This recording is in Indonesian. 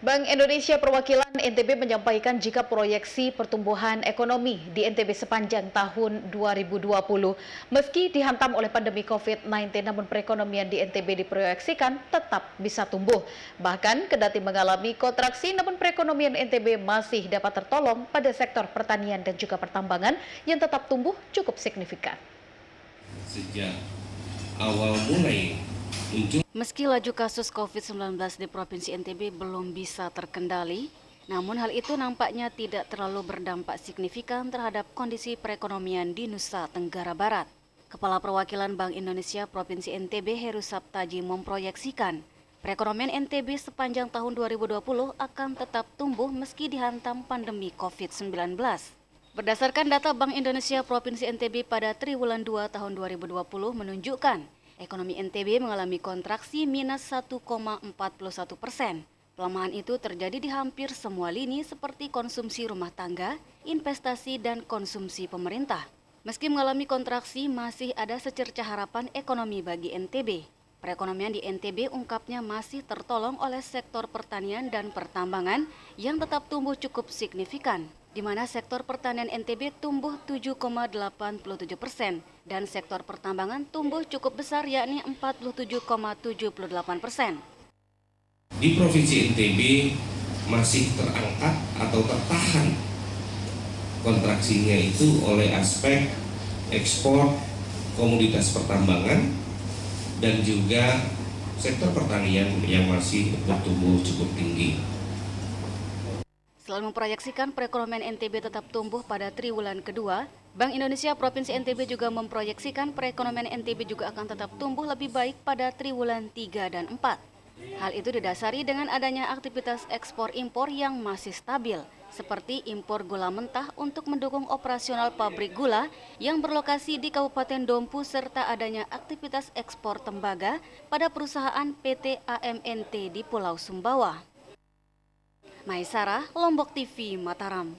Bank Indonesia Perwakilan NTB menyampaikan jika proyeksi pertumbuhan ekonomi di NTB sepanjang tahun 2020 meski dihantam oleh pandemi COVID-19 namun perekonomian di NTB diproyeksikan tetap bisa tumbuh. Bahkan kendati mengalami kontraksi namun perekonomian NTB masih dapat tertolong pada sektor pertanian dan juga pertambangan yang tetap tumbuh cukup signifikan. Sejak awal mulai Meski laju kasus COVID-19 di Provinsi NTB belum bisa terkendali, namun hal itu nampaknya tidak terlalu berdampak signifikan terhadap kondisi perekonomian di Nusa Tenggara Barat. Kepala Perwakilan Bank Indonesia Provinsi NTB Heru Saptaji memproyeksikan perekonomian NTB sepanjang tahun 2020 akan tetap tumbuh meski dihantam pandemi COVID-19. Berdasarkan data Bank Indonesia Provinsi NTB pada triwulan 2 tahun 2020 menunjukkan ekonomi NTB mengalami kontraksi minus 1,41%. Pelemahan itu terjadi di hampir semua lini seperti konsumsi rumah tangga, investasi, dan konsumsi pemerintah. Meski mengalami kontraksi, masih ada secercah harapan ekonomi bagi NTB. Perekonomian di NTB ungkapnya masih tertolong oleh sektor pertanian dan pertambangan yang tetap tumbuh cukup signifikan, di mana sektor pertanian NTB tumbuh 7,87% dan sektor pertambangan tumbuh cukup besar yakni 47,78%. Di Provinsi NTB masih terangkat atau tertahan kontraksinya itu oleh aspek ekspor komoditas pertambangan dan juga sektor pertanian yang masih bertumbuh cukup tinggi. Selain memproyeksikan perekonomian NTB tetap tumbuh pada triwulan kedua, Bank Indonesia Provinsi NTB juga memproyeksikan perekonomian NTB juga akan tetap tumbuh lebih baik pada triwulan 3 dan 4. Hal itu didasari dengan adanya aktivitas ekspor impor yang masih stabil, seperti impor gula mentah untuk mendukung operasional pabrik gula yang berlokasi di Kabupaten Dompu serta adanya aktivitas ekspor tembaga pada perusahaan PT AMNT di Pulau Sumbawa. Maisarah, Lombok TV, Mataram.